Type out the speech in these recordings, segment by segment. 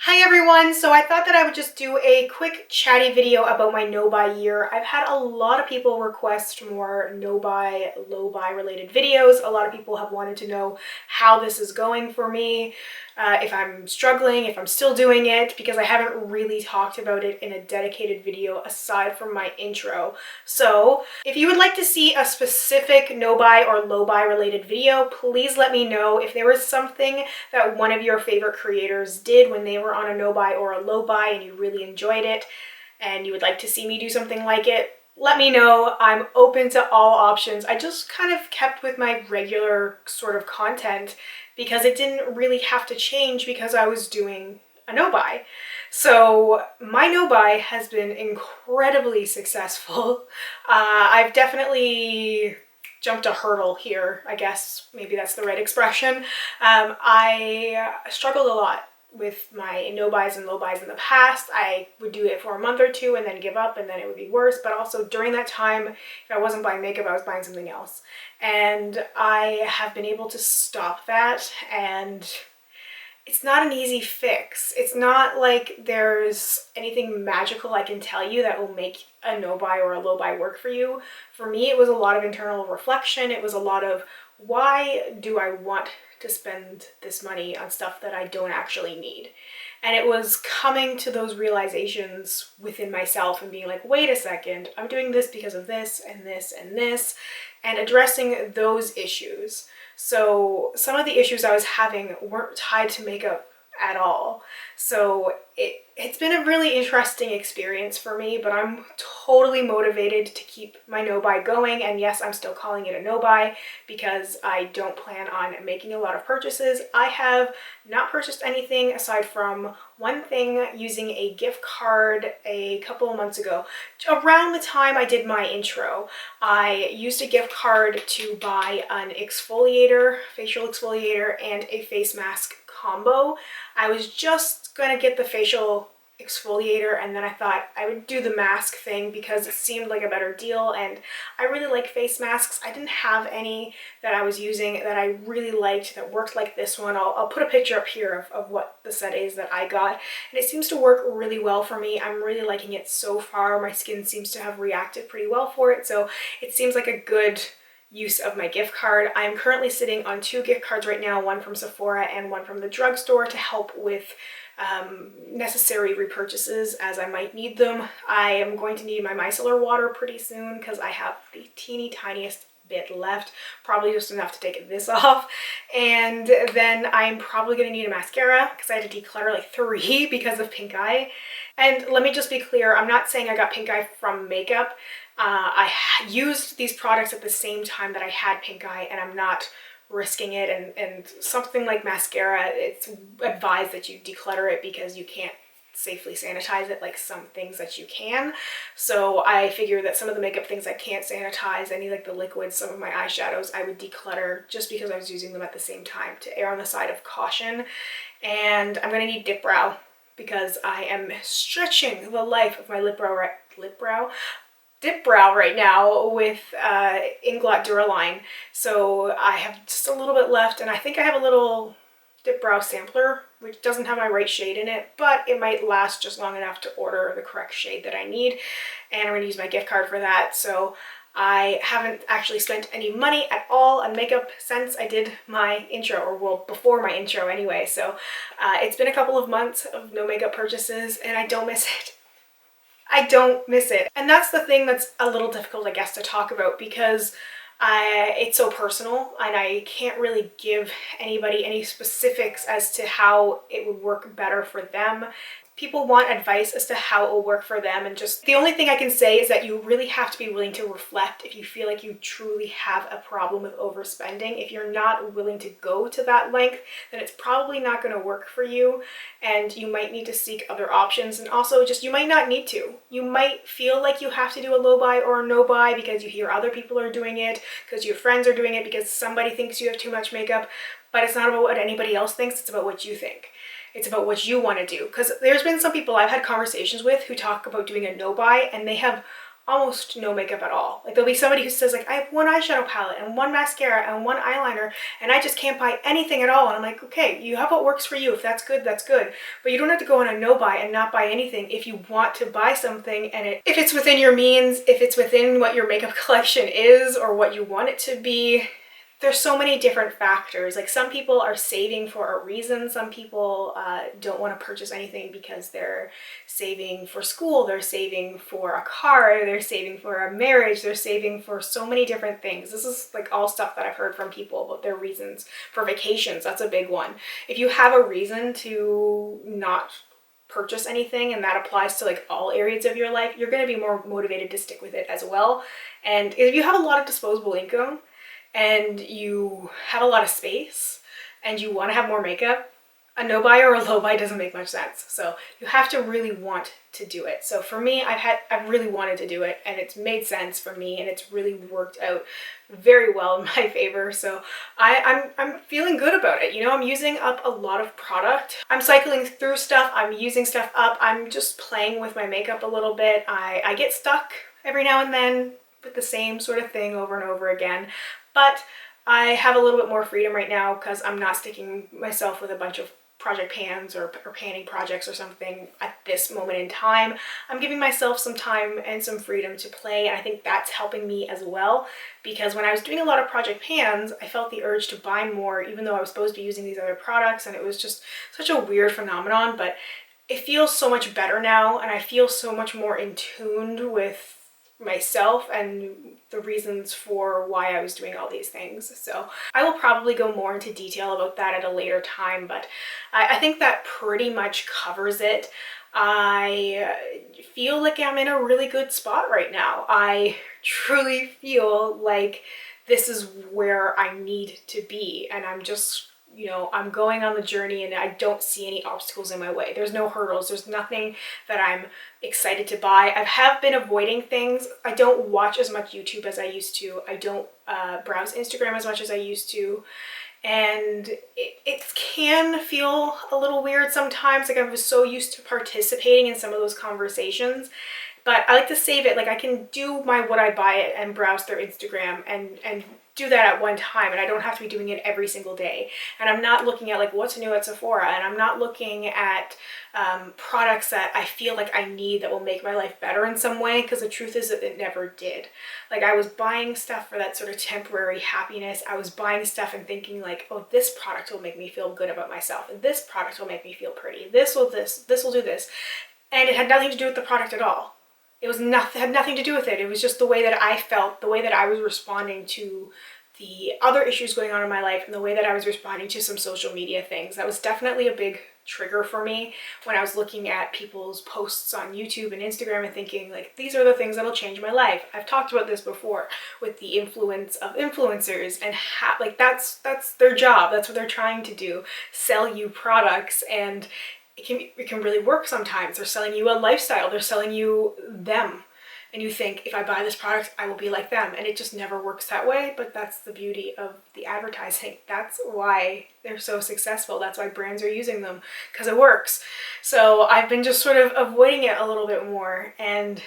Hi everyone! So I thought that I would just do a quick chatty video about my no-buy year. I've had a lot of people request more no-buy, low-buy related videos. A lot of people have wanted to know how this is going for me, if I'm struggling, if I'm still doing it, because I haven't really talked about it in a dedicated video aside from my intro. So if you would like to see a specific no-buy or low-buy related video, please let me know. If there was something that one of your favorite creators did when they were on a no-buy or a low-buy and you really enjoyed it and you would like to see me do something like it, let me know. I'm open to all options. I just kind of kept with my regular sort of content because it didn't really have to change because I was doing a no-buy. So my no-buy has been incredibly successful. I've definitely jumped a hurdle here, I guess maybe that's the right expression. I struggled a lot with my no-buys and low-buys in the past. I would do it for a month or two and then give up and then it would be worse, but also during that time, if I wasn't buying makeup, I was buying something else. And I have been able to stop that, and it's not an easy fix. It's not like there's anything magical I can tell you that will make a no-buy or a low-buy work for you. For me, it was a lot of internal reflection. It was a lot of, why do I want to spend this money on stuff that I don't actually need? And it was coming to those realizations within myself and being like, wait a second, I'm doing this because of this and this and this, and addressing those issues. So some of the issues I was having weren't tied to makeup at all. So it's been a really interesting experience for me, but I'm totally motivated to keep my no-buy going. And yes, I'm still calling it a no-buy because I don't plan on making a lot of purchases. I have not purchased anything aside from one thing using a gift card a couple of months ago. Around the time I did my intro, I used a gift card to buy an exfoliator, facial exfoliator, and a face mask combo. I was just gonna get the facial exfoliator and then I thought I would do the mask thing because it seemed like a better deal, and I really like face masks. I didn't have any that I was using that I really liked that worked like this one. I'll put a picture up here of what the set is that I got, and it seems to work really well for me. I'm really liking it so far. My skin seems to have reacted pretty well for it, so it seems like a good use of my gift card. I'm currently sitting on 2 gift cards right now, one from Sephora and one from the drugstore, to help with necessary repurchases as I might need them. I am going to need my micellar water pretty soon because I have the teeny tiniest bit left, probably just enough to take this off. And then I'm probably going to need a mascara because I had to declutter like 3 because of pink eye. And let me just be clear, I'm not saying I got pink eye from makeup. I used these products at the same time that I had pink eye, and I'm not risking it. And something like mascara, it's advised that you declutter it because you can't safely sanitize it like some things that you can. So I figure that some of the makeup things I can't sanitize, any like the liquids, some of my eyeshadows, I would declutter just because I was using them at the same time to err on the side of caution. And I'm gonna need dip brow because I am stretching the life of my dip brow right now with Inglot Duraline. So I have just a little bit left, and I think I have a little dip brow sampler which doesn't have my right shade in it, but it might last just long enough to order the correct shade that I need. And I'm going to use my gift card for that. So I haven't actually spent any money at all on makeup since I did my intro, or well, before my intro anyway. So it's been a couple of months of no makeup purchases, and I don't miss it. I don't miss it. And that's the thing that's a little difficult, I guess, to talk about because it's so personal, and I can't really give anybody any specifics as to how it would work better for them. People want advice as to how it will work for them, and just the only thing I can say is that you really have to be willing to reflect if you feel like you truly have a problem with overspending. If you're not willing to go to that length, then it's probably not going to work for you, and you might need to seek other options. And also, just you might not need to. You might feel like you have to do a low buy or a no buy because you hear other people are doing it, because your friends are doing it, because somebody thinks you have too much makeup. But it's not about what anybody else thinks, it's about what you think. It's about what you want to do. Because there's been some people I've had conversations with who talk about doing a no buy, and they have almost no makeup at all. Like there'll be somebody who says like, I have one eyeshadow palette and one mascara and one eyeliner and I just can't buy anything at all. And I'm like, okay, you have what works for you. If that's good, that's good. But you don't have to go on a no buy and not buy anything if you want to buy something and if it's within your means, if it's within what your makeup collection is or what you want it to be. There's so many different factors. Like some people are saving for a reason. Some people don't want to purchase anything because they're saving for school, they're saving for a car, they're saving for a marriage, they're saving for so many different things. This is like all stuff that I've heard from people about their reasons for vacations. That's a big one. If you have a reason to not purchase anything, and that applies to like all areas of your life, you're going to be more motivated to stick with it as well. And if you have a lot of disposable income, and you have a lot of space and you want to have more makeup, a no buy or a low buy doesn't make much sense. So you have to really want to do it. So for me, I've really wanted to do it and it's made sense for me and it's really worked out very well in my favor. So I'm feeling good about it. You know, I'm using up a lot of product. I'm cycling through stuff. I'm using stuff up. I'm just playing with my makeup a little bit. I get stuck every now and then with the same sort of thing over and over again. But I have a little bit more freedom right now because I'm not sticking myself with a bunch of project pans or panning projects or something at this moment in time. I'm giving myself some time and some freedom to play, and I think that's helping me as well, because when I was doing a lot of project pans, I felt the urge to buy more even though I was supposed to be using these other products, and it was just such a weird phenomenon. But it feels so much better now, and I feel so much more in tune with myself and the reasons for why I was doing all these things. So I will probably go more into detail about that at a later time, but I think that pretty much covers it. I feel like I'm in a really good spot right now. I truly feel like this is where I need to be, and I'm just, you know, I'm going on the journey and I don't see any obstacles in my way. There's no hurdles. There's nothing that I'm excited to buy. I have been avoiding things. I don't watch as much YouTube as I used to. I don't browse Instagram as much as I used to. And it can feel a little weird sometimes. Like I was so used to participating in some of those conversations. But I like to save it. Like I can do my what I buy it and browse their Instagram and do that at one time, and I don't have to be doing it every single day. And I'm not looking at like what's new at Sephora, and I'm not looking at products that I feel like I need that will make my life better in some way, because the truth is that it never did. Like I was buying stuff for that sort of temporary happiness. I was buying stuff and thinking like, oh, this product will make me feel good about myself, and this product will make me feel pretty. This will do this. And it had nothing to do with the product at all. It was had nothing to do with it. It was just the way that I felt, the way that I was responding to the other issues going on in my life, and the way that I was responding to some social media things. That was definitely a big trigger for me when I was looking at people's posts on YouTube and Instagram and thinking like, these are the things that'll change my life. I've talked about this before with the influence of influencers and how, like that's their job. That's what they're trying to do, sell you products, and it can really work sometimes. They're selling you a lifestyle. They're selling you them. And you think, if I buy this product, I will be like them. And it just never works that way. But that's the beauty of the advertising. That's why they're so successful. That's why brands are using them, because it works. So I've been just sort of avoiding it a little bit more. And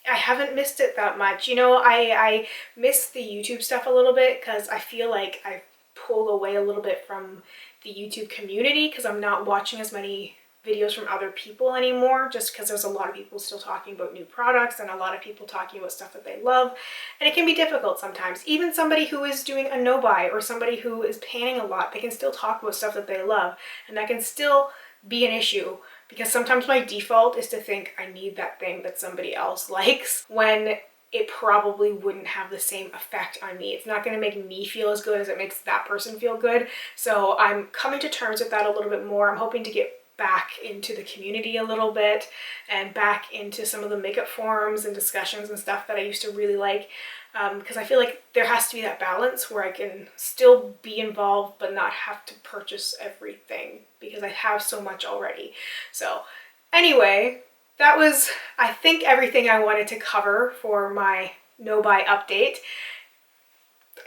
I haven't missed it that much. You know, I miss the YouTube stuff a little bit because I feel like I've pulled away a little bit from the YouTube community because I'm not watching as many videos from other people anymore, just because there's a lot of people still talking about new products and a lot of people talking about stuff that they love, and it can be difficult sometimes. Even somebody who is doing a no buy or somebody who is panning a lot, they can still talk about stuff that they love, and that can still be an issue, because sometimes my default is to think I need that thing that somebody else likes when it probably wouldn't have the same effect on me. It's not going to make me feel as good as it makes that person feel good. So I'm coming to terms with that a little bit more. I'm hoping to get back into the community a little bit and back into some of the makeup forums and discussions and stuff that I used to really like, because I feel like there has to be that balance where I can still be involved but not have to purchase everything because I have so much already. So anyway, that was, I think, everything I wanted to cover for my no buy update.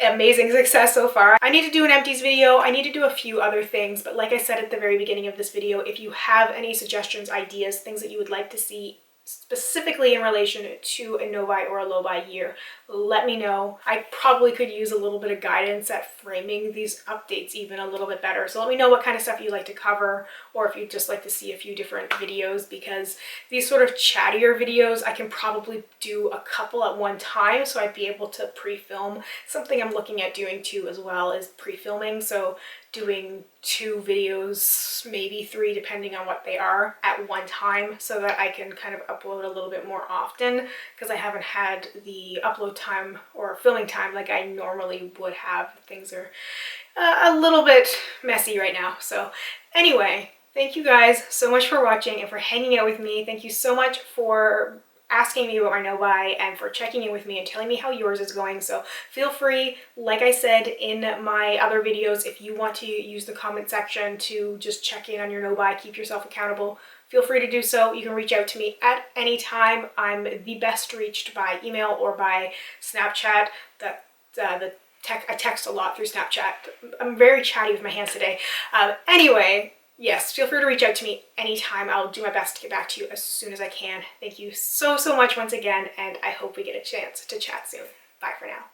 Amazing success so far. I need to do an empties video. I need to do a few other things, but like I said at the very beginning of this video, if you have any suggestions, ideas, things that you would like to see specifically in relation to a NoBuy or a low-buy year, let me know. I probably could use a little bit of guidance at framing these updates even a little bit better. So let me know what kind of stuff you'd like to cover, or if you'd just like to see a few different videos, because these sort of chattier videos, I can probably do a couple at one time, so I'd be able to pre-film. Something I'm looking at doing too as well is pre-filming, so doing 2 videos, maybe 3, depending on what they are, at one time, so that I can kind of upload a little bit more often, because I haven't had the upload time or filming time like I normally would have. Things are a little bit messy right now. So anyway, thank you guys so much for watching and for hanging out with me. Thank you so much for asking me about my NoBuy and for checking in with me and telling me how yours is going. So feel free, like I said in my other videos, if you want to use the comment section to just check in on your NoBuy, keep yourself accountable, feel free to do so. You can reach out to me at any time. I'm the best reached by email or by Snapchat. I text a lot through Snapchat. I'm very chatty with my hands today. Anyway, yes, feel free to reach out to me anytime. I'll do my best to get back to you as soon as I can. Thank you so much once again, and I hope we get a chance to chat soon. Bye for now.